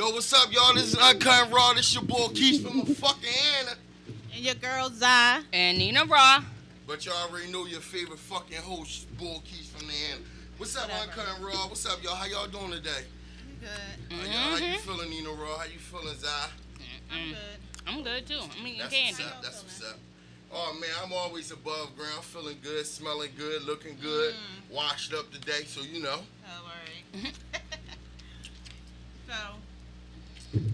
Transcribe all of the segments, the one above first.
Yo, what's up, y'all? This is Unkut&Raw. This your boy Quisfrmdahanna. And your girl Zai. And Neena Raw. But y'all already know your favorite fucking host, boy Quisfrmdahanna. What's up, Unkut&Raw? What's up, y'all? How y'all doing today? Good. How you feeling, Neena Raw? How you feeling, Zai? I'm good. I'm good too. I'm eating That's candy. what's up. That's what's up. Oh man, I'm always above ground, feeling good, smelling good, looking good, washed up today, so you know. Oh, all right. So.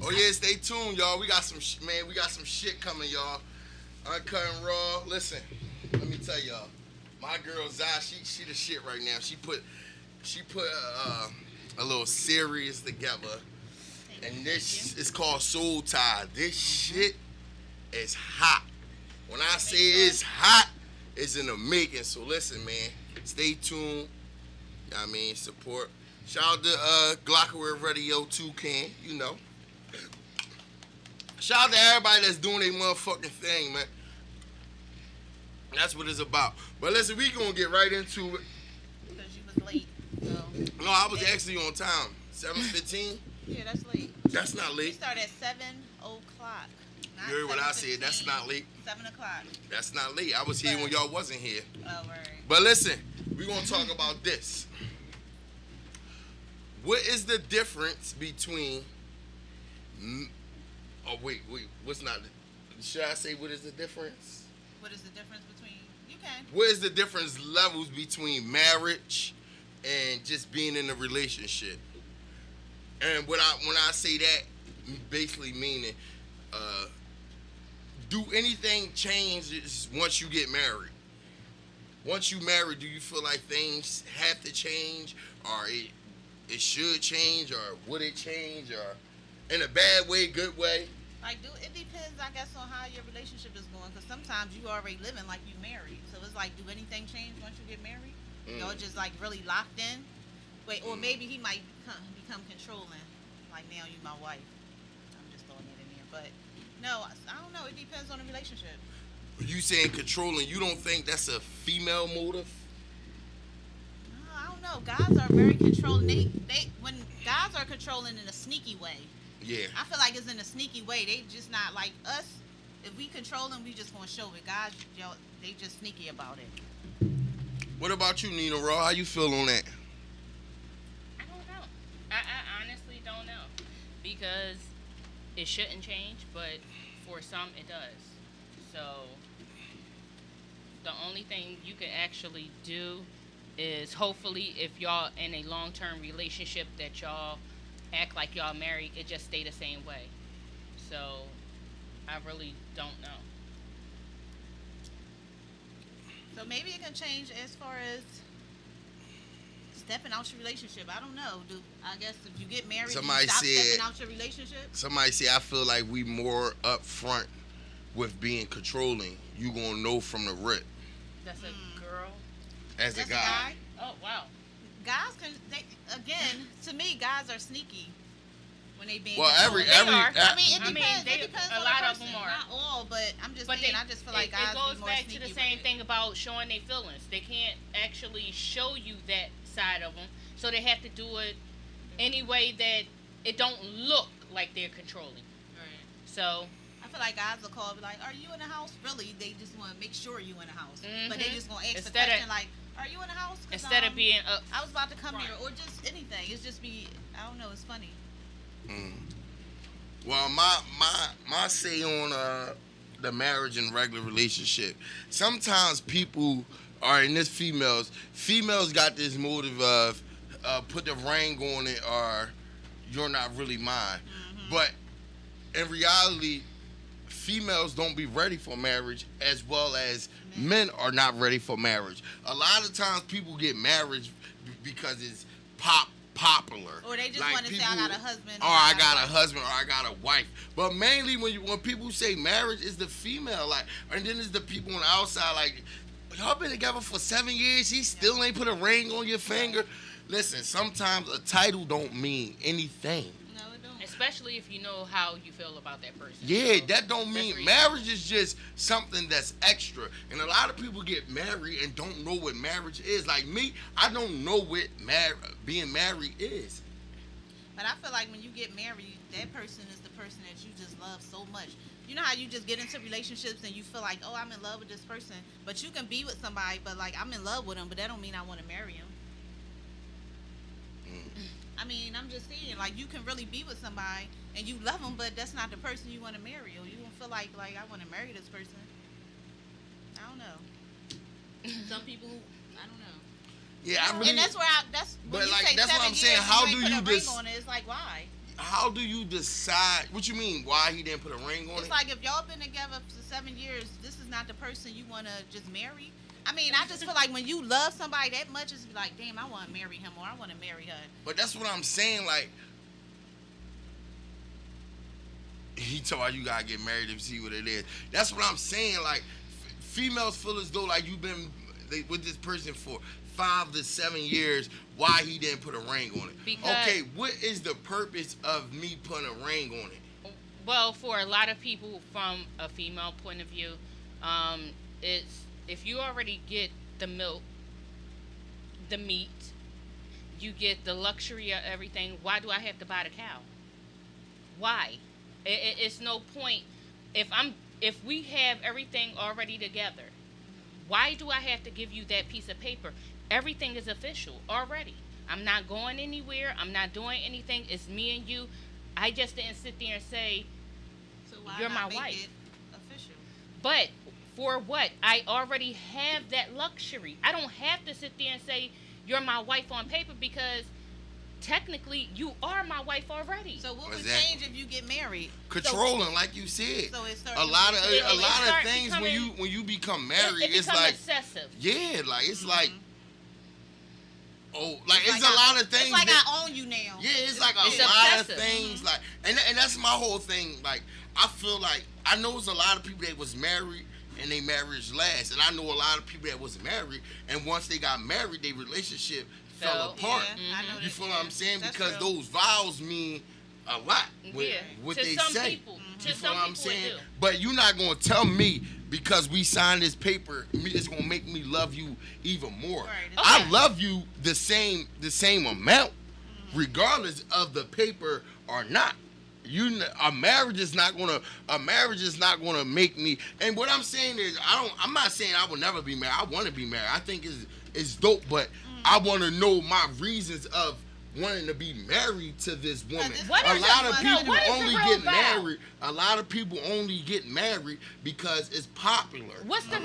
Oh yeah, stay tuned, y'all. We got some we got some shit coming, y'all. Unkut&Raw. Listen, let me tell y'all. My girl Zai, she the shit right now. She put a little series together, and this is called Soul Tie. This shit is hot. When I say it's hot, it's in the making. So listen, man, stay tuned. I mean, support. Shout out to Glockaware Radio 2Can, you know. Shout out to everybody that's doing their motherfucking thing, man. That's what it's about. But listen, we gonna get right into it. Because you was late. So. No, I was actually on time. 7:15. Yeah, that's late. That's not We late. start at 7:00. You heard what I said. That's not late. 7:00. That's not late. I was here when y'all wasn't here. Oh, right. But listen, we gonna talk about this. What is the difference between? Oh wait. What's not? Should I say what is the difference? What is the difference between? You can. What is the difference levels between marriage and just being in a relationship? And when I say that, basically meaning, do anything change once you get married? Once you married, do you feel like things have to change, or it should change, or would it change, or in a bad way, good way? Like, it depends, I guess, on how your relationship is going. Because sometimes you already living like you married. So it's like, do anything change once you get married? Y'all just like really locked in. Wait, or maybe he might become controlling. Like, now you my wife. I'm just throwing it in there. But no, I don't know. It depends on the relationship. You saying controlling? You don't think that's a female motive? No, I don't know. Guys are very controlling. They when guys are controlling in a sneaky way. Yeah. I feel like it's in a sneaky way. They just not like us. If we control them, we just gonna show it. Guys, they just sneaky about it. What about you, Neena Raw? How you feel on that? I don't know. I honestly don't know. Because it shouldn't change, but for some it does. So the only thing you can actually do is hopefully if y'all in a long-term relationship that y'all act like y'all married, it just stay the same way. So I really don't know. So maybe it can change as far as stepping out your relationship. I don't know. I guess if you get married, Somebody you stop said- stepping out your relationship. Somebody say I feel like we more upfront with being controlling. You gonna know from the rip That's a girl. as That's a guy. Oh wow. Guys can. Again, to me, guys are sneaky when they being. Well, controlling. They are. I mean, it I mean, depends. they- It depends a on lot the of person. them are. Not all, but I'm just But saying. I just feel like guys it goes be more back to sneaky the same with it. thing about showing their feelings. They can't actually show you that side of them, so they have to do it any way that it don't look like they're controlling. Right. So I feel like guys will call and be like, "Are you in the house?" Really, they just want to make sure you in the house. But they just gonna ask the Instead of- question like, "Are you in the house?" 'Cause, instead of being I was about to come front. here, or just anything. It's just be. I don't know. It's funny. Well, my say on the marriage and regular relationship. Sometimes people are in this females. Females got this motive of put the ring on it or you're not really mine. But in reality, females don't be ready for marriage as well as men are not ready for marriage. A lot of times people get married because it's popular. Or they just Like want to say, "I got a husband." Or I got a husband, or I got a wife. But mainly when people say marriage, it's the female, like, and then it's the people on the outside, like, y'all been together for 7 years, he still ain't put a ring on your finger. Listen, sometimes a title don't mean anything. No, it don't. especially if you know how you feel about that person. Yeah, So, that don't that's mean reason. marriage is just something that's extra. And a lot of people get married and don't know what marriage is. Like me, I don't know what being married is. But I feel like when you get married, that person is the person that you just love so much. You know how you just get into relationships and you feel like, oh, I'm in love with this person, but you can be with somebody, but like I'm in love with him, but that don't mean I want to marry him. I mean, I'm just saying, like you can really be with somebody and you love them, but that's not the person you want to marry, or you don't feel like I want to marry this person. I don't know. Some people, I don't know. Yeah, I really. And that's where that's. But when like you say that's what 7 I'm saying. years, How you do ain't you put a ring just? on it? It's like why? How do you decide? What you mean? Why he didn't put a ring on It's it? like if y'all been together for 7 years, this is not the person you want to just marry. I mean, I just feel like when you love somebody that much, it's like, damn, I want to marry him or I want to marry her. But that's what I'm saying. Like, he told her you gotta get married to see what it is. That's what I'm saying. Like, females feel as though like you've been with this person for 5 to 7 years. Why he didn't put a ring on it? Because, okay, what is the purpose of me putting a ring on it? Well, for a lot of people, from a female point of view, it's if you already get the milk, the meat, you get the luxury of everything. Why do I have to buy the cow? Why? It's no point. If we have everything already together, why do I have to give you that piece of paper? Everything is official already. I'm not going anywhere. I'm not doing anything. It's me and you. I just didn't sit there and say, So why you're not my make wife. it official? But for what? I already have that luxury. I don't have to sit there and say, you're my wife on paper, because technically you are my wife already. So what would Exactly. change if you get married? Controlling, like you said. So it's A lot of start things becoming- when you become married, it it's becomes like excessive. yeah, like it's like like it's like a lot of things. It's like that, I own you now. yeah, it's like a It's lot obsessive. of things. Like and that's my whole thing. Like I feel like I know it's a lot of people that was married and they marriage last, and I know a lot of people that was married and once they got married, their relationship fell apart. Yeah, I know You that, feel yeah. what I'm saying? That's Because real. those vows mean a lot. With Yeah. what To they some say. people. To You feel some what I'm people it saying? do. But you're not gonna tell me because we signed this paper, it's gonna make me love you even more. Right. I Okay. love you the same amount, regardless of the paper or not. A marriage is not gonna make me. And what I'm saying is, I'm not saying I will never be married. I want to be married. I think it's dope, but I want to know my reasons of wanting to be married to this woman. What A is lot it? of No, people what is the only real get vow? married. A lot of people only get married because it's popular. What's the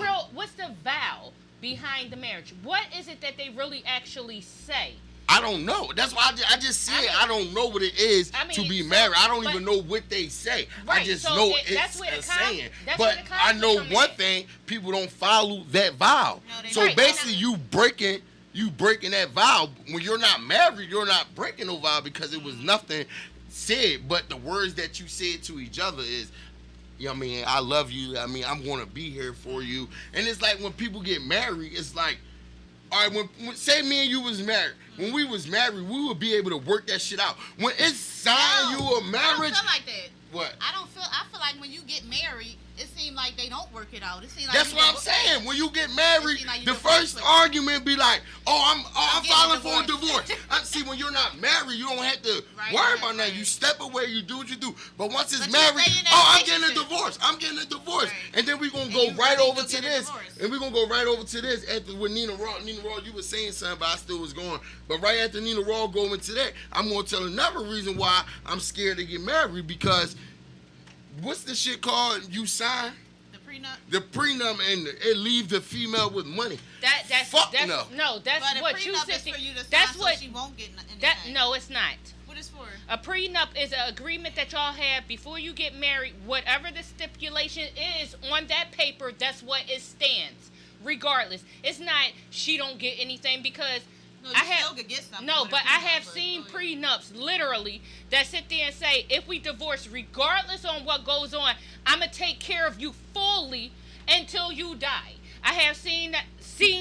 vow behind the marriage? What is it that they really actually say? I don't know. That's why I just said I don't know what it is to be married. I don't even know what they say. I Right, just so know that's it's where the a saying. that's But where the I know conflict one come in. thing: people don't follow that vow. No, they So don't. basically, you breaking that vow. When you're not married, you're not breaking no vow because it was nothing said. But the words that you said to each other is, you know what I mean, I love you. I mean, I'm going to be here for you. And it's like when people get married, it's like, all right, when say me and you was married, when we was married, we would be able to work that shit out. When it's signed, you a I don't marriage. feel like that. What? I feel like when you get married, it seems like they don't work it out. It seems like That's you what I'm go- saying. When you get married, seem like you the divorced first with- argument be like, I'm getting filing for a divorced. divorce. See, when you're not married, you don't have to Right, worry right, about that. right. You step away, you do what you do. But once it's But you married, stay in that I'm getting a relationship. divorce. I'm getting a divorce. Right. And then we're going to And go you right really over go to get a this. divorce. And we're going to go right over to this after with Nina Raw. Nina Raw, you were saying something, but I still was going. But right after Nina Raw go into that, I'm going to tell another reason why I'm scared to get married because what's the shit called you sign? The prenup. The prenup and it leave the female with money. That's Fuck that's no. No, that's But a what you prenup said. is for you to sign That's so what she won't get anything. that no, it's not. What is for? A prenup is an agreement that y'all have before you get married. Whatever the stipulation is on that paper, that's what it stands. Regardless, it's not she don't get anything because No, you I have still could get something. no, with a but I prenup, have but seen go ahead. prenups literally that sit there and say, if we divorce, regardless on what goes on, I'm gonna take care of you fully until you die. I have seen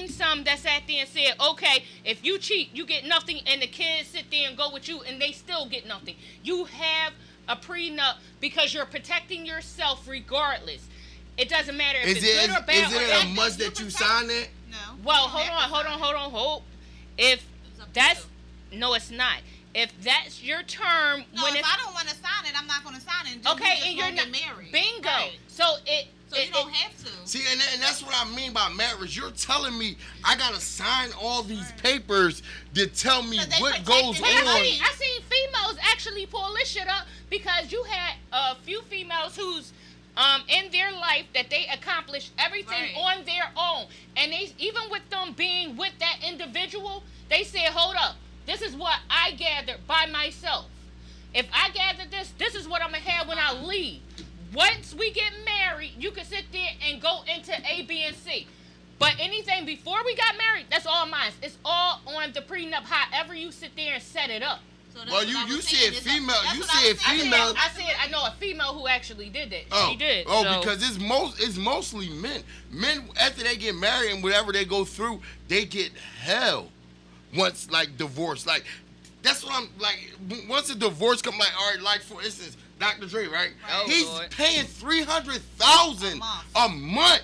some that sat there and said, okay, if you cheat, you get nothing, and the kids sit there and go with you, and they still get nothing. You have a prenup because you're protecting yourself regardless. It doesn't matter if Is it's it good or bad. is or it bad. a must that you sign that? No. Well, You don't have to sign it. hold on. If It's up to that's you. no, it's not. if that's your term, No, if I don't want to sign it, I'm not going to sign it. Okay, and you're not not married. Bingo. Right. So you don't have to. See, and that's what I mean by marriage. You're telling me I gotta sign all these papers to tell me what goes on. I seen females actually pull this shit up because you had a few females who's in their life that they accomplished everything on their own, and they even with them being with that individual, they said, "Hold up, this is what I gathered by myself. If I gather this is what I'm gonna have when I leave." Once we get married, you can sit there and go into A, B, and C. But anything before we got married, that's all mine. It's all on the prenup, however you sit there and set it up. So well, you said female. You said female. I know a female who actually did that. Oh, she did. Because it's mostly men. Men, after they get married and whatever they go through, they get hell. Once, like, divorce. Like, that's what I'm, like, once a divorce come, like, all right, like, for instance, Dr. Dre, right? He's paying $300,000 a month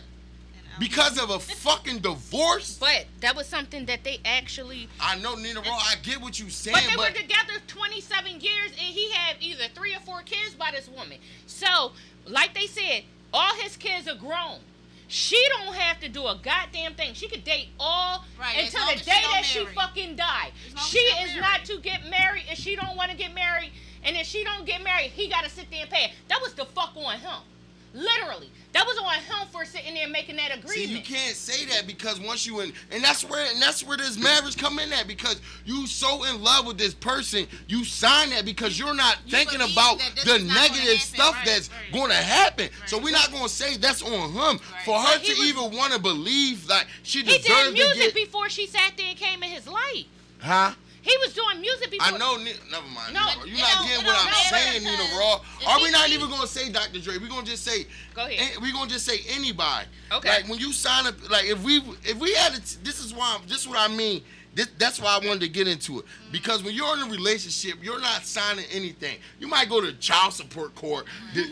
because of a fucking divorce. But that was something that they actually. I know, Nina Raw. I get what you're saying. But they were together 27 years, and he had either 3 or 4 kids by this woman. So, like they said, all his kids are grown. She don't have to do a goddamn thing. She could date all until the day that she fucking die. She is not to get married if she don't want to get married. And if she don't get married, he got to sit there and pay it. That was the fuck on him. Literally. That was on him for sitting there and making that agreement. See, you can't say that because once you in, and that's where this marriage come in at, because you so in love with this person, you sign that because you're not thinking about the negative stuff that's going to happen. So we're not going to say that's on him. For her to even want to believe like she deserves to get. He did music before she sat there and came in his life. Huh? He was doing music before. I know. Never mind. No, you're not getting what I'm saying, Nina Raw. Are we not even gonna say Dr. Dre? We're gonna just say. Go ahead. We're gonna just say anybody. Okay. Like when you sign up, like if we had this is what I mean. That's why I wanted to get into it, because when you're in a relationship, you're not signing anything. You might go to child support court.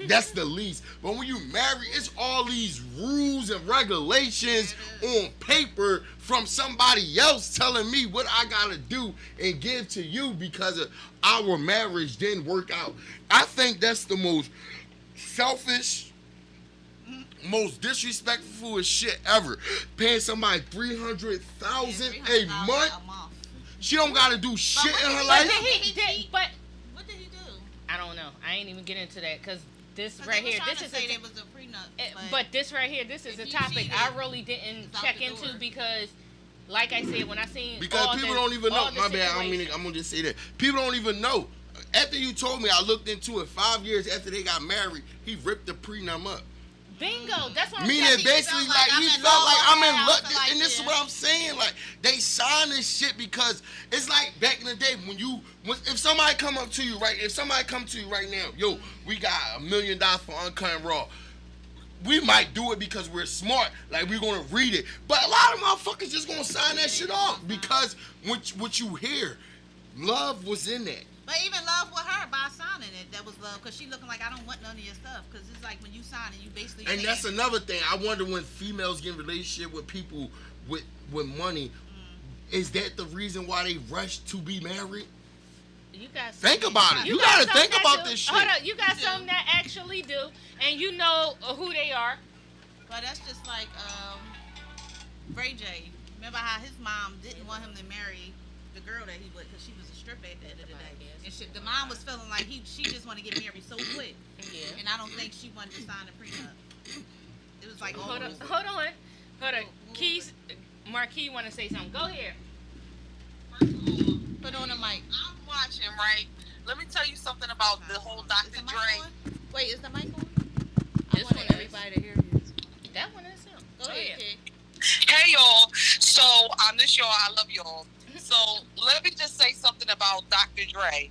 That's the least. But when you marry, it's all these rules and regulations on paper from somebody else telling me what I gotta do and give to you because of our marriage didn't work out. I think that's the most selfish, most disrespectful shit ever. Paying somebody $300,000 a month. She don't gotta do shit in her life. But what did he do? I don't know. I ain't even get into that because this right here, this is there was a prenup. But this right here, this is a topic I really didn't check into because, like I said, when I seen because people don't even know. My bad. I'm gonna just say that people don't even know. After you told me, I looked into it. 5 years after they got married, he ripped the prenup up. Bingo. That's what I'm saying. Meaning basically like he felt like I'm in luck. And this is what I'm saying. Like they sign this shit because it's like back in the day if somebody come up to you, right? If somebody come to you right now, yo, we got $1 million for Unkut&Raw. We might do it because we're smart. Like we're gonna read it. But a lot of motherfuckers just gonna sign that shit off because what you hear, love was in that. But even love with her by signing it, that was love. Because she looking like, I don't want none of your stuff. Because it's like when you sign it, you basically... And that's another thing. I wonder when females get in relationship with people with money, is that the reason why they rush to be married? You got think about it. You got to think about this shit. Hold up. You got some that actually do. And you know who they are. But that's just like Ray J. Remember how his mom didn't want him to marry the girl that he would because she was a stripper at the end of the day. And the mom was feeling like she just want to get married so quick. Yeah. And I don't think she wanted to sign a prenup. It was like hold on. Marquie want to say something. Go here. Put on the mic. I'm watching, right? Let me tell you something about the whole Dr. Dre. Wait, is the mic on? I want everybody to hear you. That one is him. Go ahead. Hey y'all. So I miss y'all. I love y'all. So let me just say something about Dr. Dre.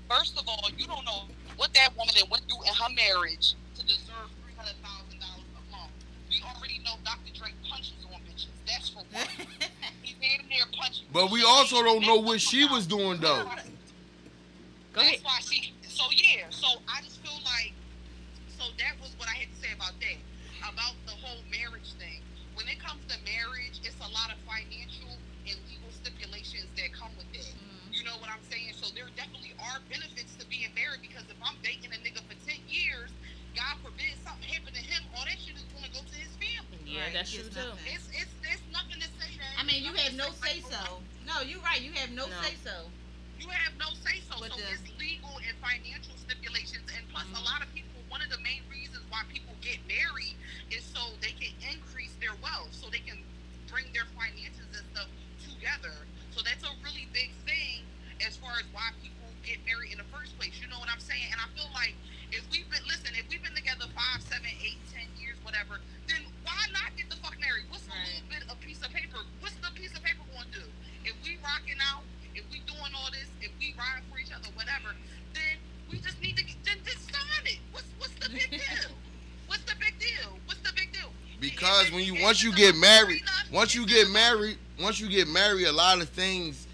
First of all, you don't know what that woman that went through in her marriage to deserve $300,000 a month. We already know Dr. Dre punches on bitches. That's for one. He's in there punching. But we also don't know what she was doing though. Go ahead. That's why So I just feel like, so that was what I had to say about that. About the whole marriage thing. When it comes to marriage, it's a lot of financial and legal stipulations that come with that. You know what I'm saying? So there definitely Right. that's It's true too. nothing. It's nothing to say that. I mean, you have no It's say like, so. No, you're right. You have no No. say so. You have no say so. But So the- it's legal and financial stipulations, and plus a lot of people. One of the main reasons why people get married is so they can increase their wealth, so they can bring their finances and stuff together. So that's a really big thing as far as why people get married in the first place. You know what I'm saying? And I feel like if we've been together 5, 7, 8, 10 years, whatever, then why not get the fuck married? What's a Right. little bit of piece of paper? What's the piece of paper going to do? If we rocking out, if we doing all this, if we riding for each other, whatever, then we just need to then just sign it. What's the big deal? What's the big deal? What's the big deal? Because once you get married, once you get married, a lot of things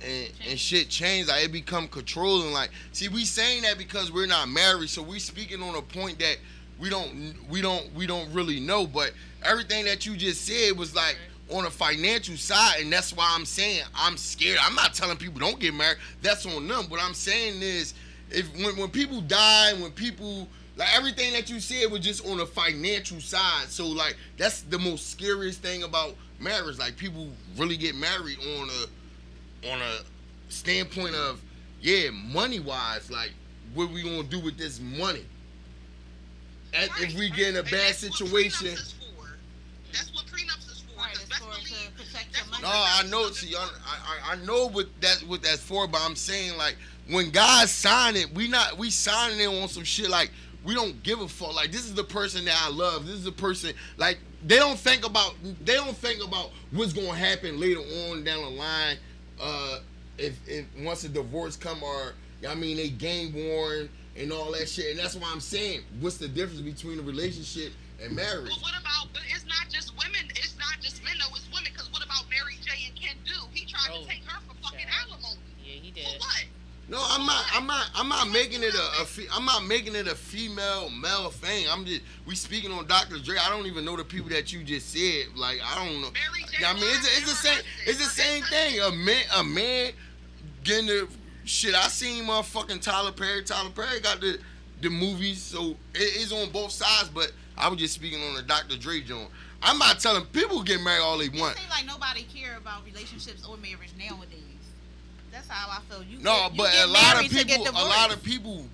and shit change. Like it become controlling. Like, see, we saying that because we're not married, so we speaking on a point that we don't really know. But everything that you just said was like on a financial side, and that's why I'm saying I'm scared. I'm not telling people don't get married. That's on them. What I'm saying is, when people die, when people like everything that you said was just on a financial side. So like that's the most scariest thing about marriage. Like people really get married on a standpoint of money wise. Like what we gonna do with this money? If we get in a bad situation. That's what prenups is for. Right, 'cause it's best for believe- to protect that's your what money. No, I know. See, I know what that's for, but I'm saying like when guys sign it, we signing it on some shit like we don't give a fuck. Like this is the person that I love. This is the person like they don't think about what's gonna happen later on down the line. If once a divorce come or I mean they gang warn and all that shit, and that's why I'm saying what's the difference between a relationship and marriage? But what about? But it's not just women. It's not just men though. It's women. Because what about Mary J and Ken Do? He tried to take her for fucking alimony. Yeah, he For did. what? No, I'm not making it I'm not making it a female male thing. We speaking on Dr. Dre. I don't even know the people that you just said. Like I don't know. Mary J. I mean, it's the same thing. A man getting the shit. I seen motherfucking Tyler Perry. Tyler Perry got the movies, so it's on both sides. But I was just speaking on the Dr. Dre joint. I'm not telling people get married all they want. It seems like nobody care about relationships or marriage nowadays. That's how I feel. But get a lot married to get divorced. of people,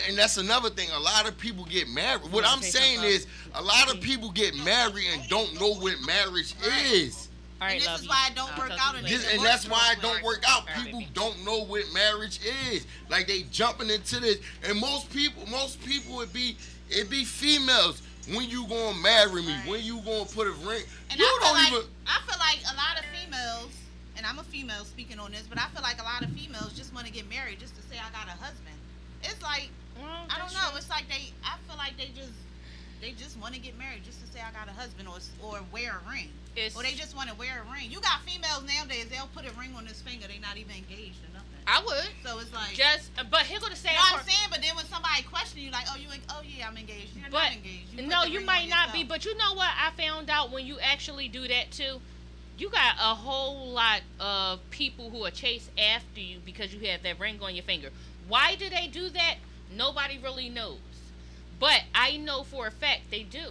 and that's another thing. A lot of people get married. What wanna I'm say saying something is, a lot of people get married and don't know what marriage is. All right, And this love is you. why it don't I'll work talk out to in you this later. And that's why it don't work out. All right, People baby. don't know what marriage is. Like they jumping into this, and most people it be females. When you gonna marry me? Right. When you gonna put a ring? And You I don't feel even. like I feel like a lot of females, and I'm a female speaking on this, but I feel like a lot of females just want to get married just to say I got a husband. It's like Well, I don't that's know. true. It's like I feel like they just want to get married just to say I got a husband or wear a ring. Or they just want to wear a ring. You got females nowadays, they'll put a ring on this finger. They not even engaged or nothing. I would. So it's like But here go the sad you know what part. I'm saying? But then when somebody question you like, oh yeah, I'm engaged. You're But not engaged. You put no, the you ring might on not be. yourself. But you know what? I found out when you actually do that too, you got a whole lot of people who are chase after you because you have that ring on your finger. Why do they do that? Nobody really knows. But I know for a fact they do.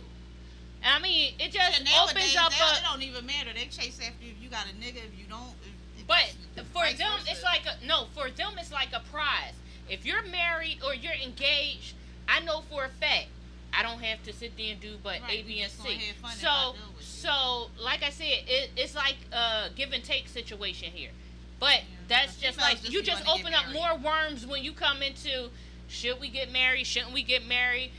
I mean, it just And nowadays, opens up it don't even matter. They chase after you if you got a nigga. If you don't, But for vice them, versa. it's like for them, it's like a prize. If you're married or you're engaged, I know for a fact I don't have to sit there and do but Right, A, B, we and just gonna C. have fun if I So, deal with you. so like I said, it's like a give and take situation here. But that's the just females like just you be just wanna get open up married. more worms when you come into should we get married? Shouldn't we get married?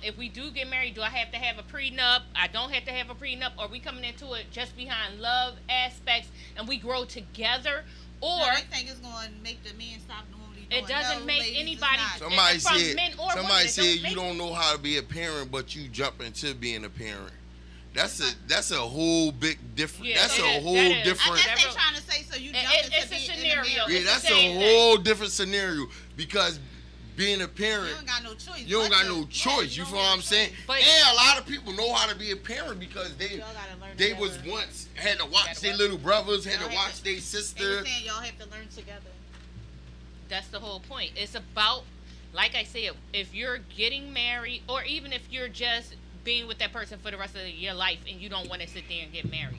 If we do get married, do I have to have a prenup? I don't have to have a prenup. Are we coming into it just behind love aspects and we grow together? Or no, they think it's going to make the men stop doing what he's doing. it doesn't No, make ladies, it's anybody. not. Somebody from said men or women, somebody it said don't you make- don't know how to be a parent, but you jump into being a parent. That's a whole big different. Yeah, That's that a is- whole that is- I different. guess Several- they trying to say so you jump It's into a being scenario. in a Yeah, marriage. It's that's the a same whole different scenario because being a You parent, don't got no choice. you don't but got to- no yeah, choice. You don't feel what have I'm a saying? choice. But- And a lot of people know how to be a parent because Y'all gotta learn they together. was once had to watch Gotta their work. little brothers, had Y'all to have watch to- their They sister. was saying y'all have to learn together. That's the whole point. It's about, like I said, if you're getting married or even if you're just being with that person for the rest of your life and you don't want to sit there and get married.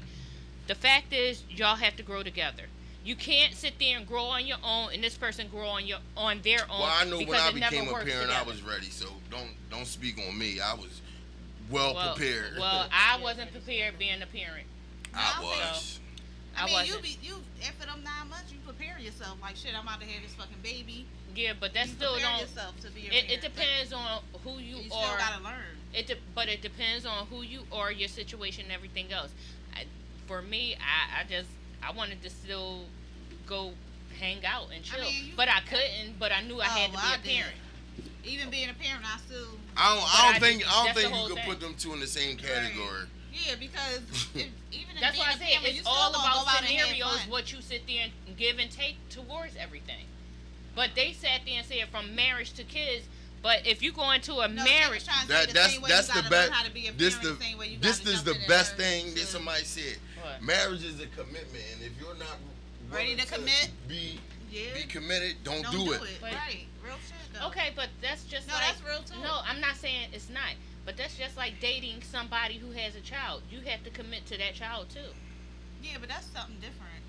The fact is, y'all have to grow together. You can't sit there and grow on your own and this person grow on their own. Well, I know when I became a parent, together. I was ready. So don't speak on me. I was well prepared. Well, I wasn't prepared being a parent. I was. I mean, you after them 9 months, you prepare yourself. Like, shit, I'm about to have this fucking baby. Yeah, but that still don't. Yourself to be a parent. It depends on who you you are. Still gotta learn. But it depends on who you are, your situation, and everything else. For me, I wanted to still go hang out and chill, but I couldn't. But I knew I had to be a parent. Even being a parent, I still. I don't think you could put them two in the same category. Right. Yeah, because even that's why I say it's all about scenarios. What you sit there and give and take towards everything. But they sat there and said from marriage to kids. But if you go into a marriage, that's the best. This is the best thing that somebody said. What? Marriage is a commitment, and if you're not ready to commit, be committed. Don't do it. Right, real shit though. Okay, but that's just that's real too. No, I'm not saying it's not. But that's just like dating somebody who has a child. You have to commit to that child too. Yeah, but that's something different.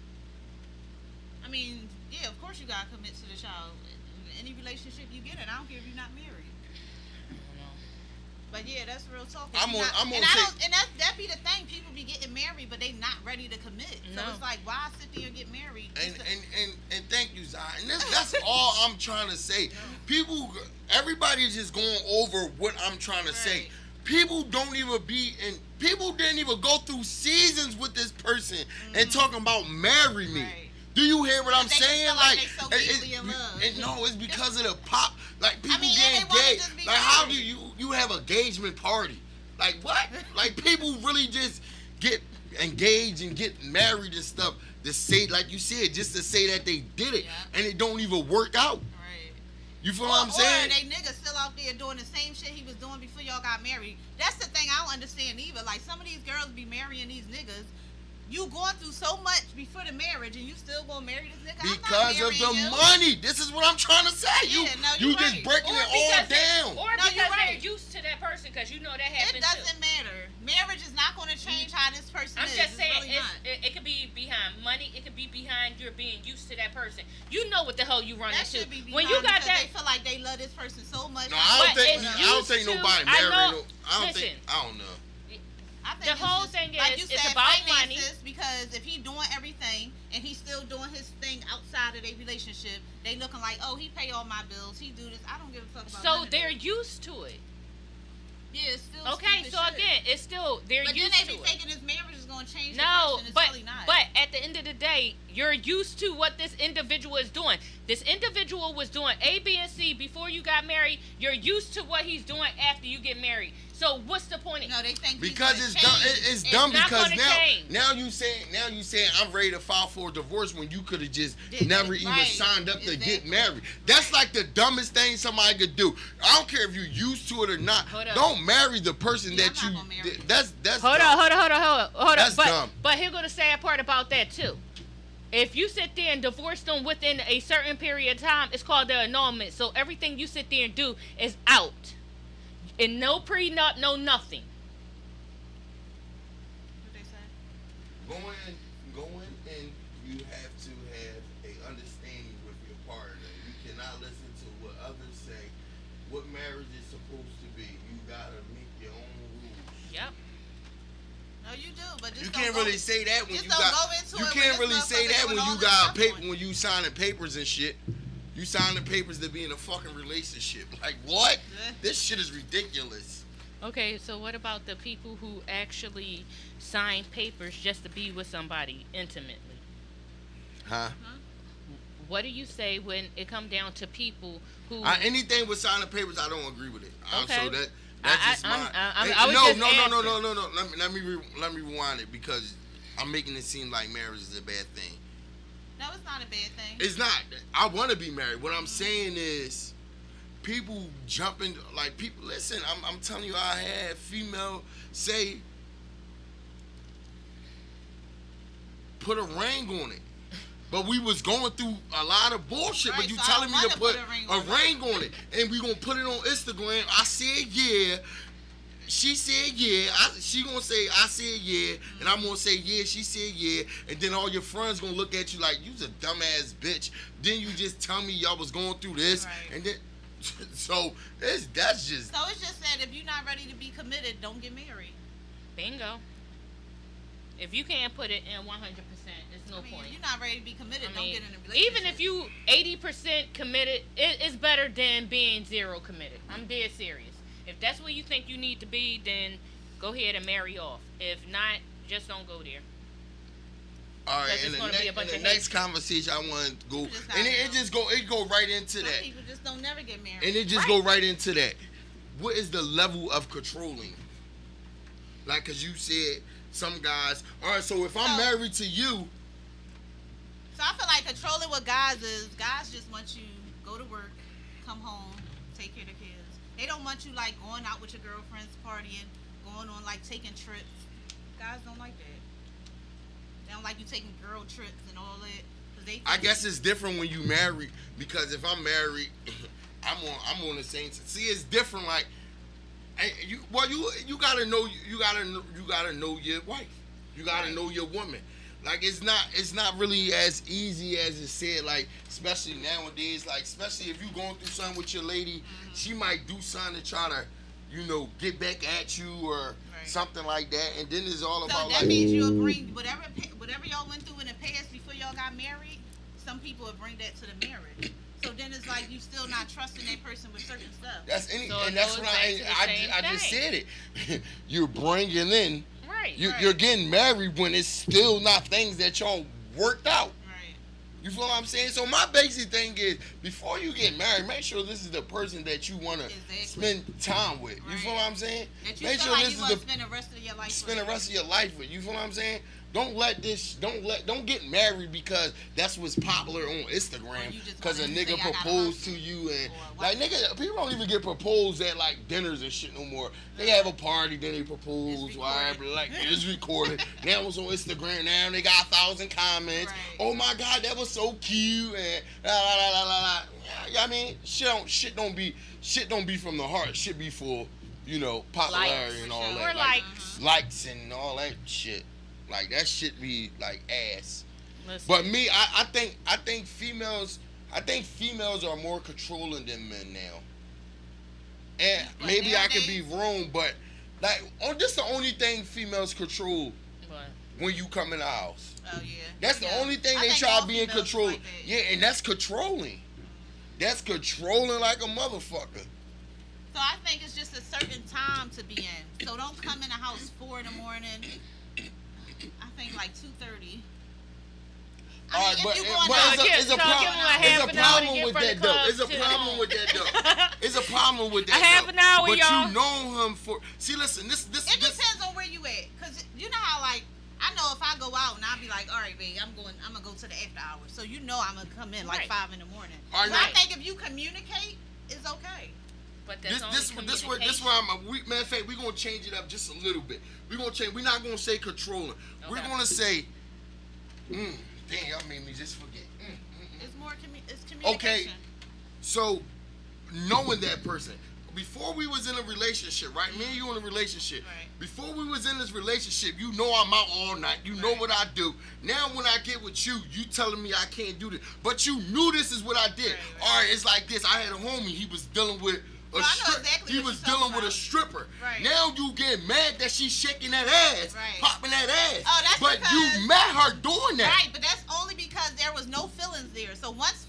I mean, yeah, of course you gotta commit to the child. Any relationship you get in, I don't care if you're not married. But yeah, that's real talk. That be the thing. People be getting married, but they not ready to commit. So it's like, why sit there and get married? And thank you, Zai. And that's all I'm trying to say. Everybody's just going over what I'm trying to say. People don't even people didn't even go through seasons with this person and talking about marry me. Right. Do you hear what I'm saying? No, it's because of the pop. Like people get engaged. Like how do you have a engagement party? Like what? Like people really just get engaged and get married and stuff to say, like you said, just to say that they did it and it don't even work out. Right. You feel what I'm saying? Or they niggas still out there doing the same shit he was doing before y'all got married. That's the thing I don't understand either. Like some of these girls be marrying these niggas. You going through so much before the marriage, and you still gonna marry this nigga? Because of the money. This is what I'm trying to say. You just breaking it all down. Or because they're used to that person, because you know that happens. It doesn't matter. Marriage is not going to change how this person is. I'm just saying, it could be behind money. It could be behind your being used to that person. You know what the hell you run into. When you got that, they feel like they love this person so much. No, I don't think nobody married. I don't know. The whole thing is, like you said, it's about money. Because if he doing everything and he's still doing his thing outside of their relationship, they looking like, oh, he pay all my bills, he do this. I don't give a fuck about. So they're used to it. Yeah, it's still okay. So again, it's still they're used to it. But then they be thinking this marriage is gonna change. No, it's but really not. But at the end of the day, you're used to what this individual is doing. This individual was doing A, B, and C before you got married. You're used to what he's doing after you get married. So what's the point? No, they think because it's dumb because now you saying I'm ready to file for a divorce when you could have just never even signed up to get married. That's like the dumbest thing somebody could do. I don't care if you're used to it or not. Don't marry the person that you. That's hold on. That's dumb. But here go the sad part about that too. If you sit there and divorce them within a certain period of time, it's called the annulment. So everything you sit there and do is out. And no prenup, no nothing. What they say? Going and you have to have a understanding with your partner. You cannot listen to what others say. What marriage is supposed to be. You gotta make your own rules. Yep. No, you do, but just you can't really say that when you got. You can't can't really say that when you got paper when you signing papers and shit. You signing papers to be in a fucking relationship. Like, what? This shit is ridiculous. Okay, so what about the people who actually sign papers just to be with somebody intimately? Huh? What do you say when it comes down to people who... anything with signing papers, I don't agree with it. Okay. So that's just my... No. Let me rewind it because I'm making it seem like marriage is a bad thing. No, it's not a bad thing. It's not. I want to be married. What I'm saying is, people jumping like people. Listen, I'm telling you, I had female say, put a ring on it, but we was going through a lot of bullshit. Right, but you so telling me to put a ring on it, and we gonna put it on Instagram. I said yeah. she said yeah. She gonna say I said yeah, and I'm gonna say yeah. She said yeah, and then all your friends gonna look at you like you's a dumbass bitch. Then you just tell me y'all was going through this, Right. and then so that's just. So it's just that if you're not ready to be committed, don't get married. Bingo. If you can't put it in 100%, there's no I mean, point. if you're not ready to be committed, I don't mean, get in a relationship. even if you 80% committed, it's better than being 0 committed. I'm dead serious. If that's where you think you need to be, then go ahead and marry off. If not, just don't go there. All right, Because and it's gonna be a bunch the of next hate. conversation I want to go, Just and not it go right into Some that, people just don't never get married. and it just Right. go right into that. What is the level of controlling? Like, cause you said some guys. All right, so if I'm So- married to you, So I feel like controlling what guys is, guys just want you go to work, come home, take care of the kids. They don't want you like going out with your girlfriends, partying, going on like taking trips. Guys don't like that. They don't like you taking girl trips and all that. 'Cause they I guess it's different when you married, because if I'm married, I'm on the same. See, it's different. Like, you gotta know you gotta know your wife. You gotta know your woman. Like, it's not really as easy as it said. Like, especially nowadays. Like, especially if you going through something with your lady, she might do something to try to, get back at you or Right. something like that. And then it's all So about that like. means you'll bring whatever y'all went through in the past before y'all got married. Some people will bring that to the marriage. So then it's like you still not trusting that person with certain stuff. That's any, So and it that's goes what back to the same I just thing. said it. You're bringing in. Right. You're getting married when it's still not things that y'all worked out. Right. You feel what I'm saying? So my basic thing is, before you get married, make sure this is the person that you want to Exactly. spend time with. You Right. feel what I'm saying? That you Make feel sure like this you is want the to spend the rest of your life spend the with. rest of your life with. You feel what I'm saying? Don't get married because that's what's popular on Instagram. you just Because a wanna nigga say, "I gotta proposed to hustle," you and or like what? nigga, people don't even get proposed at like dinners and shit no more. They have a party, then they propose, It's whatever. recorded. Like it's recorded. Now it's on Instagram. Now they got 1,000 comments. Right. Oh my god, that was so cute and la la la la la la. Yeah, I mean, shit don't be from the heart. Shit be for popularity Likes, and all for that. Or Like, likes. likes and all that shit. Like that shit be like ass. Listen, But me, I think females are more controlling than men now. And But maybe I could be nowadays- wrong, but like this the only thing females control but when you come in the house. Oh yeah. That's the Yeah. only thing I they think try all to be in females is control. like that. Yeah, and that's controlling. That's controlling like a motherfucker. So I think it's just a certain time to be in. So don't come in the house 4 in the morning. I think like 2:30. All right, but going it's out- give- a so problem. give 'em a half It's a an hour to problem get with from the that though. club It's a to problem home. with that though. It's a problem with that. A half though. an hour, but y'all. you know him for. See, listen. This. It depends on where you at, cause you know how like I know if I go out and I'll be like, all right, babe, I'm gonna go to the after hours, so you know I'm gonna come in like Right. 5 in the morning. All right, But I now- think if you communicate, it's okay. but that's only This communication. where matter of fact, we're gonna change it up just a little bit. We're gonna change. We're not gonna say controlling. We're Okay. gonna say, damn, y'all made me just forget. It's more it's communication. So, knowing that person. Before we was in a relationship, right? Me and you in a relationship. Right. Before we was in this relationship, you know I'm out all night. You know Right. what I do. Now when I get with you, you telling me I can't do this. But you knew this is what I did. Right. All right, it's like this. I had a homie. He was dealing with a I know stripper. exactly He what was you're talking dealing with a about. stripper. Right. Now you get mad that she's shaking that ass, Right. popping that ass. Oh, that's but because- you met her doing that. Right, but that's only because there was no feelings there. So once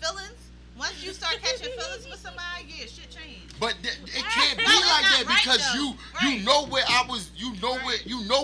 you start catching feelings with somebody, yeah, shit changed. But it can't be No, it's like not that right, because though. you Right. know where I was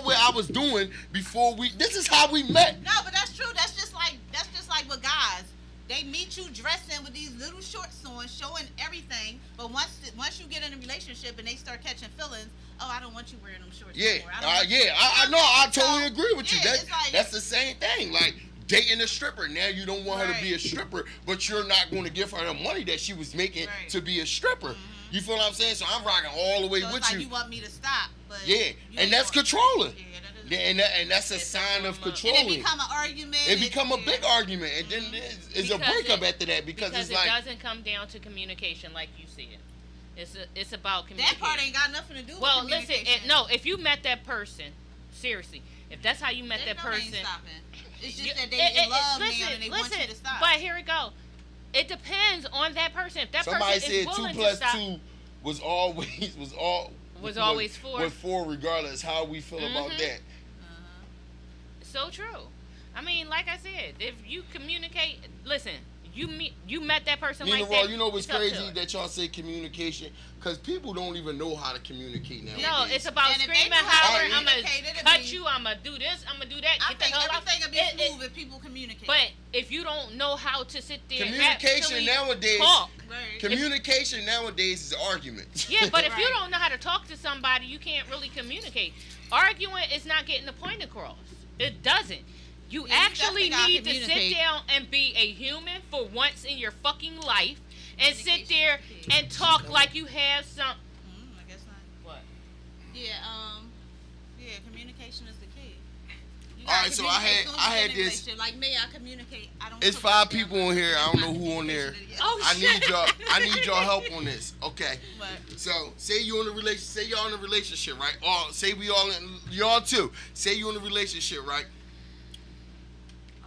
where I was doing before we. This is how we met. No, but that's true. That's just like with guys. They meet you dressing with these little shorts on, showing everything. But once you get in a relationship and they start catching feelings, oh, I don't want you wearing them shorts Yeah, anymore. I don't want you- I know. I So, totally agree with you. yeah, it's like- That's the same thing. Like dating a stripper. Now you don't want her to be a Right. stripper, but you're not going to give her the money that she was making Right. to be a stripper. You feel what I'm saying? So I'm rocking all the way So with it's like you. you want me to stop, but Yeah, you and ain't that's gonna- controlling. Yeah, that is. And that's a It's sign of a- And controlling. it become an argument. It become a yeah. big argument, and then it's a Because breakup it- after that because it's it like doesn't come down to communication, like you said. It's about That communication. part ain't got nothing to do with Well, listen, communication. if you met that person, seriously, if that's how you met that person, it's just that they in love listen, now and they want you to stop. But here we go. It depends on that person. If that Somebody person is said 2 willing plus to stop, 2 was always 4. was 4 regardless how we feel about that. so true. I mean, like I said, if you communicate, listen, you met that person Nina like Raw, that. you know what's it's up to crazy it. that y'all say communication? Because people don't even know how to communicate nowadays. No, it's about And if they screaming, knew how to hollering. I'm communicate, gonna it'd cut be- you. I'm gonna do this. I'm gonna do that. I Get the think hell out. everything would be smooth if people communicate. But if you don't know how to sit there, Communication and nowadays. talk. Right. Communication nowadays is arguments. Yeah, but if you Right. don't know how to talk to somebody, you can't really communicate. Arguing is not getting the point across. It doesn't. You Yeah, you actually definitely gotta need to sit communicate. down and be a human for once in your fucking life and sit Communication there is key. and talk like you have some. I guess not. What? Yeah, communication is the key. You All right, gotta so communicate as soon as I you had get in a this- relationship. Like me, I communicate. I don't. It's put 5 words down. people on here. I don't That's know my who on there. communication idiot. Oh, I need shit. y'all help on this. Okay. What? So say you in a relationship. Say y'all in a relationship, right? Or say we all in. Y'all too. Say you in a relationship, right?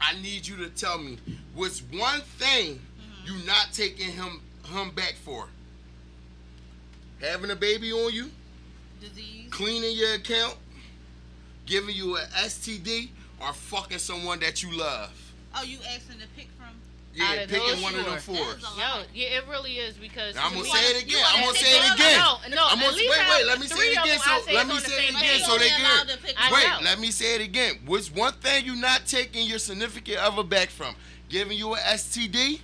I need you to tell me what's one thing you not taking him back for. Having a baby on you, Disease. cleaning your account, giving you an STD, or fucking someone that you love. Oh, you asking to pick from? Out Yeah, of picking those one of them four. four. That is a Yo, lot. yeah, it really is because. Now, I'm to gonna me- say it again. you I'm wanna gonna pick say it one? again. No, I'm at gonna least wait. out Let of me say three it of again. them, So I say let it's me on the say it same again. page. So they You only allowed can. to pick I one. Wait, know. let me say it again. What's one thing you not taking your significant other back from? Giving you an STD,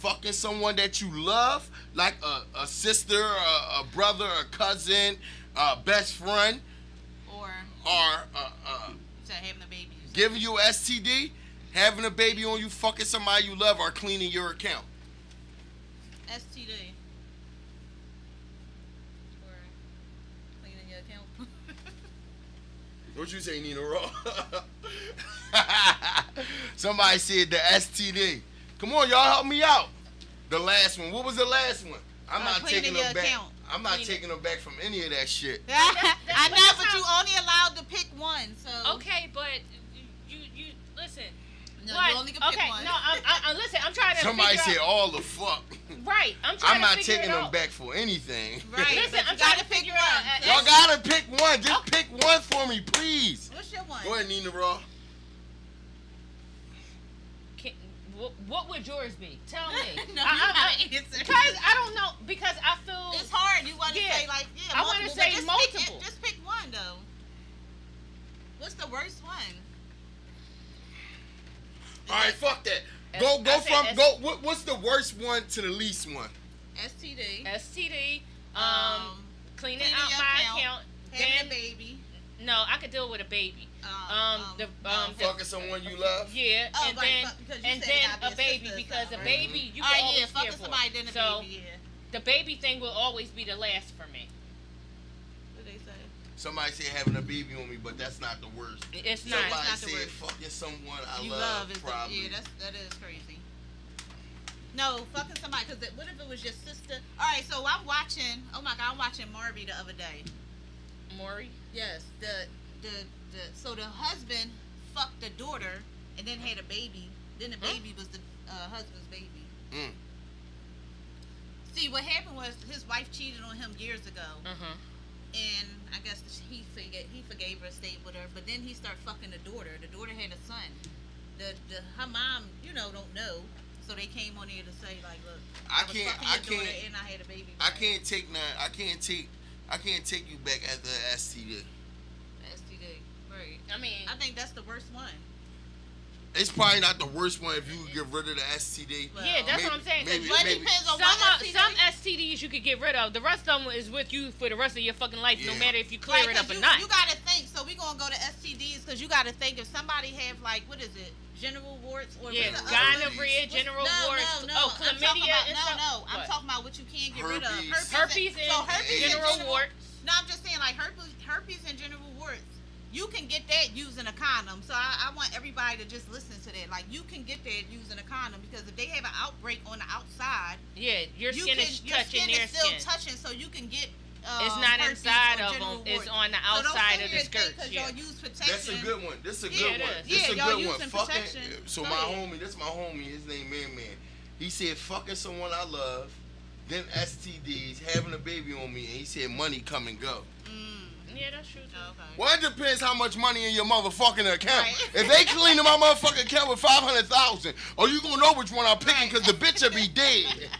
fucking someone that you love, like a sister, a brother, a cousin, a best friend, Or or to having a baby. giving you an STD, having a baby on you, fucking somebody you love, or cleaning your account. STD. Or cleaning your account. What you say, Nina Raw? Somebody said the STD. Come on, y'all, help me out. The last one. What was the last one? I'm not cleaning taking your them back. account. I'm not Cleaning. taking them back from any of that shit. I know, that's but you how- only allowed to pick one. So Okay, but you listen. No, What? you only can pick Okay, one. no, I'm listen. I'm trying to Somebody figure said out. all the fuck. Right, I'm trying I'm to not figure taking it them out. back for anything. Right. Listen, but I'm you trying gotta to figure pick out. one. Y'all gotta pick one. Just pick one for me, please. What's your one? Go ahead, Nina Raw. What would yours be? Tell me. No, you gotta answer. Because I don't know. Because I feel It's hard. You want to Yeah. say like I wanna multiple, say but just multiple. Just pick one though. What's the worst one? All right, fuck that. S- Go I said from S- go. What's the worst one to the least one? STD. STD. Cleaning cleaning out your my account, account. Having Then a baby. no, I could deal with a baby. The Fucking someone you love. yeah, Oh, and right, then because you and said it then gotta a be a baby sister or because a something, right? baby you All can right, always yeah, fucking care for. somebody then a So baby. Yeah. the baby thing will always be the last for me. What they say? Somebody said having a baby on me, but that's not the worst. It's not. Somebody not the said worst. fucking someone I You love, is probably. yeah, that is crazy. No, fucking somebody. Cause what if it was your sister? All right, so I'm watching. Oh my god, I'm watching Marby the other day. Maury. Yes, so the husband fucked the daughter and then had a baby. Then the baby was the husband's baby. Mm. See, what happened was his wife cheated on him years ago, and I guess he forgave her, stayed with her. But then he started fucking the daughter. The daughter had a son. Her mom, don't know. So they came on here to say like, look, I was can't- fucking I your daughter can't- and I had a baby. I with her. can't take none. I can't take you back as the STD. STD, right? I mean, I think that's the worst one. It's probably not the worst one if you get rid of the STD. Well, yeah, that's maybe- what I'm saying. 'cause maybe- But it maybe- depends on Some what STD. some STDs you could get rid of. The rest of them is with you for the rest of your fucking life, no Yeah. matter if you clear Right, it up 'cause or not. You gotta think. So we gonna go to STDs because you gotta think if somebody have like what is it, genital warts or Yeah, what's the other one? gonorrhea, What's- general no, warts, no, oh, I'm talking chlamydia about, and no, stuff. no. I'm What? talking about what you can't get rid of. Herpes. Herpes so and herpes AIDS. and general warts. No, I'm just saying like herpes and genital warts. you can get that using a condom. So I want everybody to just listen to that. Like, you can get that using a condom, because if they have an outbreak on the outside, Yeah, your skin is your touching skin their is still skin. touching, so you can get. It's not herpes inside or of genital them. It's warts. on the So don't outside sit of the here and think skirts. 'cause Yeah. y'all use protection. That's a good one. This is a Yeah, good it one. is. This is Yeah, a y'all good one. using Fucking. protection. So Go my ahead. homie, this my homie. His name Man. He said fucking someone I love, then STDs, having a baby on me, and he said money come and go. Yeah, that's true too. Okay. Well, it depends how much money in your motherfucking account. Right. If they cleaning my motherfucking account with 500,000, or you gonna know which one I'm picking, because the bitch will be dead.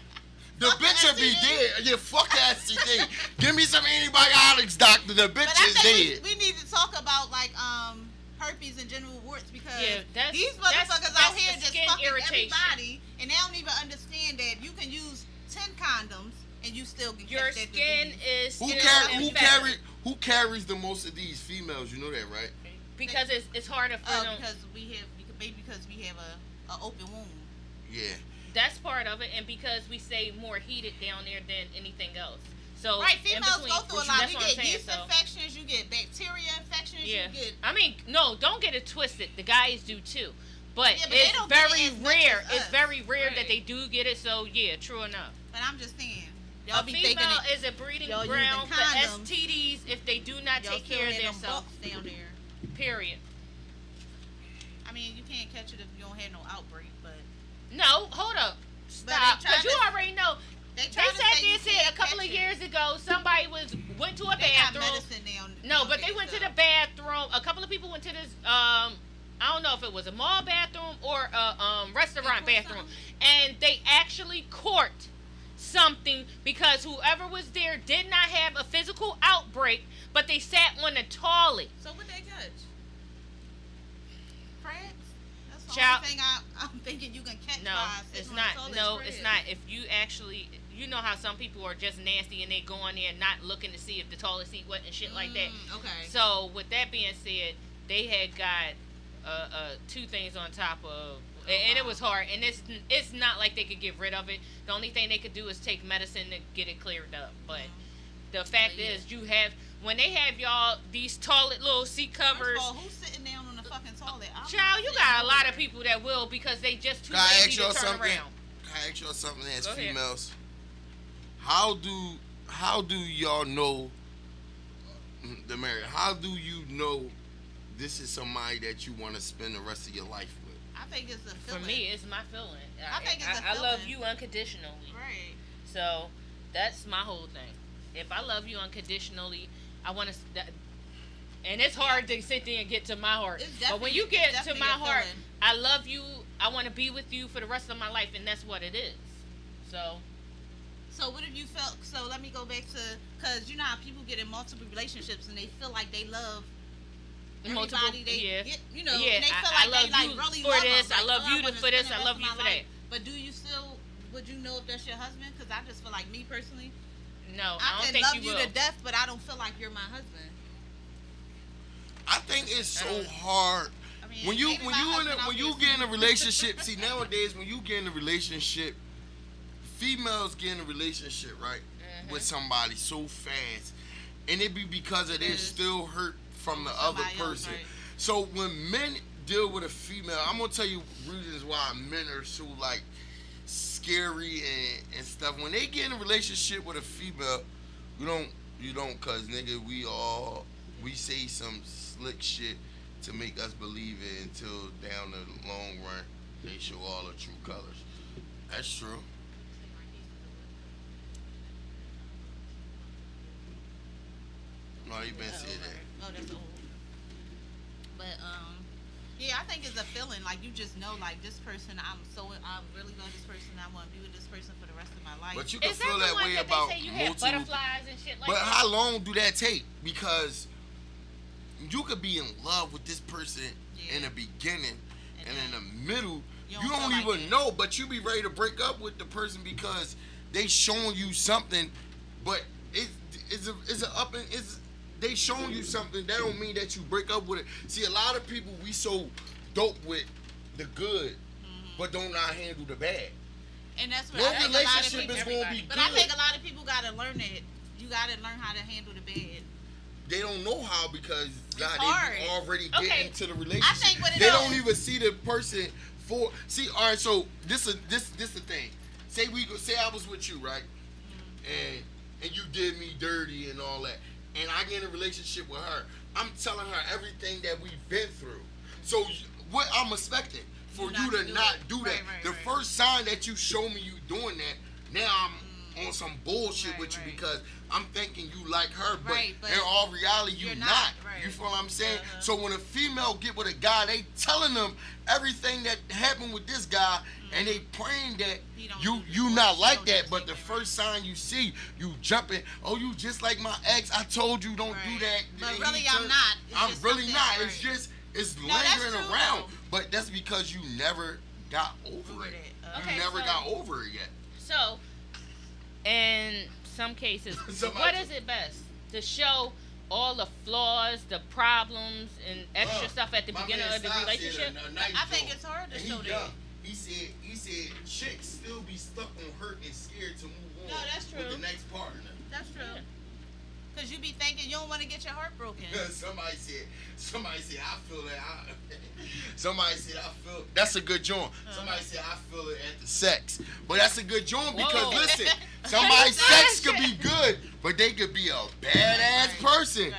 The Fuck bitch will be STD. dead. Yeah, fuck STD. Give me some antibiotics, doctor. The bitch But I is think dead. we need to talk about like herpes and genital warts, because Yeah, these that's motherfuckers out the here just skin fucking irritation. everybody, and they don't even understand that you can use 10 condoms and you still can Your catch that skin disease. is Who still infected. carries the most of these females? You know that, right? Because it's harder for them. Because we have a open wound. Yeah. That's part of it, and because we stay more heated down there than anything else. So Right, in females between- go through a lot. That's You what I'm get saying, yeast so. infections, you get bacteria infections, Yeah, you get. I mean, no, don't get it twisted. The guys do too, but, Yeah, but they it's don't get it very as much rare. as It's us. very rare Right. that they do get it. So yeah, true enough. But I'm just saying, y'all A be thinking female it, is a breeding y'all ground using for condoms. STDs if they do not y'all take still care of have them themselves. bucks down there. Period. I mean, you can't catch it if you don't have no outbreak, but No, hold up. But Stop. they trying Because you to- already know. they They trying to said say you this here can't a couple catch of it. years ago. Somebody went to a They got bathroom. medicine down. No, down but they there, went to so. the bathroom. A couple of people went to this. I don't know if it was a mall bathroom or a restaurant They caught bathroom, and they actually caught something because whoever was there did not have a physical outbreak, but they sat on the toilet. So what they catch? Crabs? That's the Child- only thing I'm thinking you can catch. No, by it's sitting on not. the toilet No, is it's crabs. not. If you actually, you know how some people are just nasty and they go in there not looking to see if the toilet seat wet and shit like that. Okay. So with that being said, they had got two things on top of, and it was hard. And it's not like they could get rid of it. The only thing they could do is take medicine to get it cleared up. But the fact But yeah. is, you have when they have y'all these toilet little seat First covers. of all, who's sitting down on the fucking toilet? I'm Child, you sitting got a lot nowhere. of people that will because they just too Can I lazy ask to y'all turn something? around. Can I ask y'all something as Go ahead. females? How do y'all know the married? How do you know this is somebody that you want to spend the rest of your life with? I think it's a For feeling. me, it's my feeling. I think it's a I love feeling. you unconditionally. Right. So that's my whole thing. If I love you unconditionally, I want to. And it's hard to sit there and get to my heart. It's But when definitely- you get it's to definitely my a heart, feeling. I love you. I want to be with you for the rest of my life, and that's what it is. So So what if you felt? So let me go back to, because you know how people get in multiple relationships and they feel like they love multiple, everybody they yeah, get, you know, yeah. and they feel I like love they like you really for love this. them. I love Like, you wanna for this. spend the I rest love of you my for life. that. But do you still? Would you know if that's your husband? Because I just feel like me personally, No, I I don't can think love you you will. to death, but I don't feel like you're my husband. I think it's so hard. I mean, When you maybe when my you husband when you obviously- get in a relationship, see nowadays when you get in a relationship, females get in a relationship right with somebody so fast, and it be because of they're Yes. still hurt from the With other somebody else, person. right. So when men deal with a female, I'm gonna tell you reasons why men are so like scary and stuff. When they get in a relationship with a female, you don't, cause nigga, we say some slick shit to make us believe it until down the long run they show all the true colors. That's true. No, you been saying that. Oh, that's old. But yeah, I think it's a feeling like you just know, like this person, I really love this person. I want to be with this person for the rest of my life. But you can Is that feel the that one way that about they say you have multiple. butterflies and shit like But that? how long do that take? Because you could be in love with this person in the beginning, and in the middle, you You don't don't feel like even it. know, but you be ready to break up with the person because they showing you something, but they showing you something. That don't mean that you break up with it. See, a lot of people we so dope with the good, but don't not handle the bad. And that's what Your I think a lot of relationship people. is gonna be But good. I think a lot of people gotta learn that. You gotta learn how to handle the bad. they don't know how because hard. they already get Okay. into the relationship. I think what it they is- don't even see the person for. See, all right. So this the thing. Say I was with you, right? And you did me dirty and all that, and I get in a relationship with her. I'm telling her everything that we've been through. So what I'm expecting for you to not do that. The first sign that you show me you doing that, now I'm on some bullshit with you because I'm thinking you like her, but in all reality you not. You feel what I'm saying? So when a female get with a guy, they telling them everything that happened with this guy, and they praying that you not like that. But the first sign you see, you jumping. Oh, you just like my ex. I told you don't do that. But really, I'm not. I'm really not. It's just lingering around. But that's because you never got over it. You never got over it yet. So, in some cases, what is it best? To show all the flaws, the problems, and extra stuff at the beginning of the relationship? I think it's hard to show that. He said chicks still be stuck on hurt and scared to move on. No, that's true. With the next partner. That's true. Cause you be thinking you don't want to get your heart broken. Somebody said I feel that. Somebody said I feel. That's a good joint. Somebody said I feel it at the sex, but that's a good joint because listen, somebody's sex could be good, but they could be a badass person,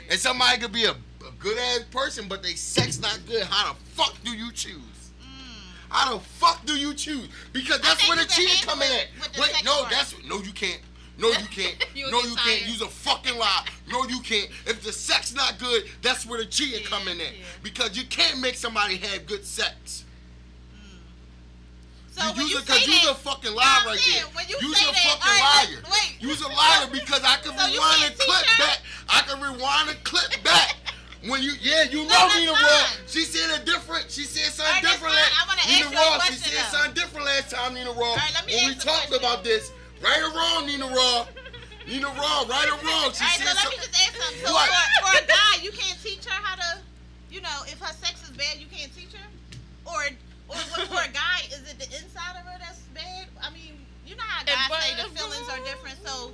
and somebody could be a good ass person, but they sex not good. How the fuck do you choose? How the fuck do you choose? Because that's where the cheating come in at. Wait, no, you can't. No, you can't. No, you can't. You's a fucking lie. No, you can't. If the sex not good, that's where the cheating come in at. Because you can't make somebody have good sex. So you's a fucking liar right there. You's a fucking liar. You's a liar because I can rewind the clip back. I can rewind the clip back. When you know Nina Raw. She said something different. Nina Raw, she said something different last time, Nina Raw. When we talked about this. Right or wrong, Nina Raw? Nina Raw, right or wrong? She said so let me just ask something. So for a guy, you can't teach her how to, if her sex is bad, you can't teach her? Or for a guy, is it the inside of her that's bad? I mean, you know how guys say the feelings are different, so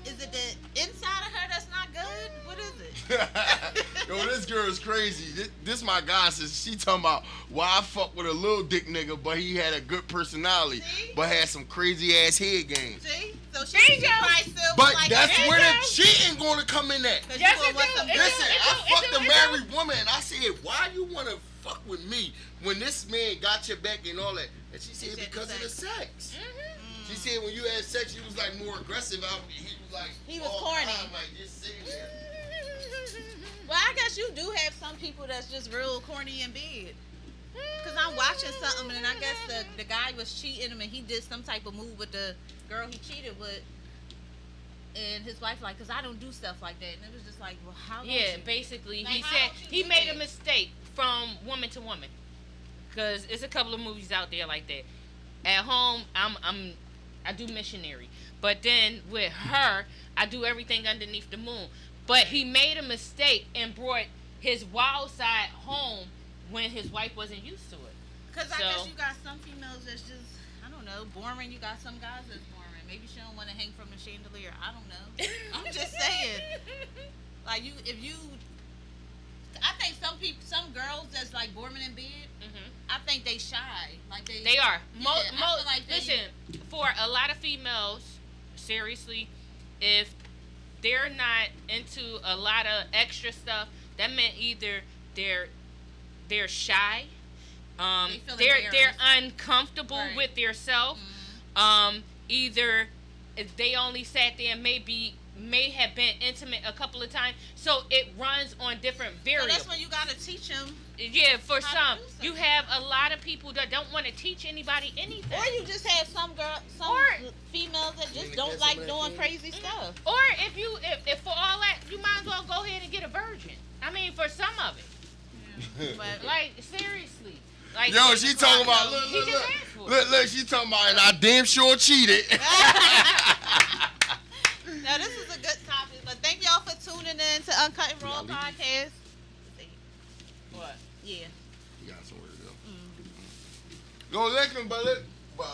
is it the inside of her that's not good? What is it? Yo, this girl is crazy. This my guy says she talking about why I fuck with a little dick nigga, but he had a good personality, but had some crazy ass head game. See? So she probably still but like that's where the cheating gonna come in at. Yes, listen, I fucked a married woman and I said, why you wanna fuck with me when this man got your back and all that? And she said because of the sex. She said when you had sex, you was like more aggressive. He was corny. Like just sitting there. Well, I guess you do have some people that's just real corny in bed. Cause I'm watching something and I guess the guy was cheating him and he did some type of move with the girl he cheated with, and his wife cause I don't do stuff like that, and it was just like, well, how? Yeah, basically he said he made a mistake from woman to woman, cause it's a couple of movies out there like that. At home, I do missionary, but then with her, I do everything underneath the moon. But he made a mistake and brought his wild side home when his wife wasn't used to it. Because I guess you got some females that's just, I don't know, boring. You got some guys that's boring. Maybe she don't want to hang from a chandelier. I don't know. I'm just saying. Like, I think some girls that's like boring in bed, I think they shy. Like they are. Yeah, listen, for a lot of females, seriously, if they're not into a lot of extra stuff, that meant either they're shy, they're uncomfortable with themselves, either if they only sat there and may have been intimate a couple of times, so it runs on different variables. So that's when you gotta teach them. Yeah, for some, you have a lot of people that don't want to teach anybody anything. Or you just have some females that just don't like doing crazy stuff. Or if for all that, you might as well go ahead and get a virgin. I mean, for some of it. Yeah. But like seriously, like yo, she talking about look, she talking about, and I damn sure cheated. Now this is a good topic, but thank y'all for tuning in to Unkut&Raw Podcast. What? Yeah. You got somewhere to go. No, listen, but a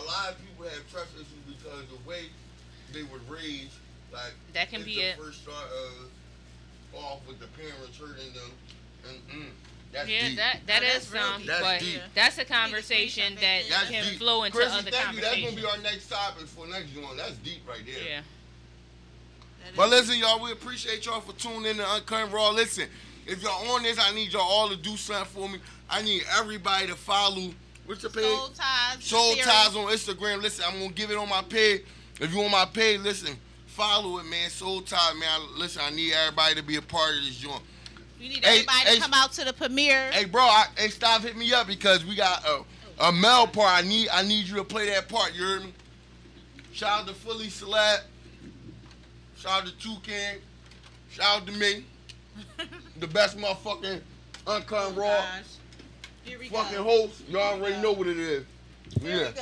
lot of people have trust issues because the way they were raised, like that can be it. First start of off with the parents hurting them. And that's Yeah, deep. that That's is real some, deep. That's but deep. that's a conversation that That's can deep. flow into Chrissy, other thank you. That's gonna conversations. be our next topic for next one. That's deep right there. Yeah. But listen, y'all, we appreciate y'all for tuning in to Unkut&Raw. Listen, if y'all on this, I need y'all all to do something for me. I need everybody to follow. What's your page? Soul Ties. Soul series. Ties on Instagram. Listen, I'm gonna give it on my page. If you on my page, listen, follow it, man. Soul Ties, man. Listen, I need everybody to be a part of this joint. We need everybody to come out to the premiere. Hey, bro, hey, stop hitting me up because we got a male part. I need you to play that part. You heard me? Shout out to Fully Celeb. Shout out to Toucan. Shout out to me. The best motherfucking Unkut&Raw Here we go. fucking host. Y'all already know what it is. Here we Yeah. go.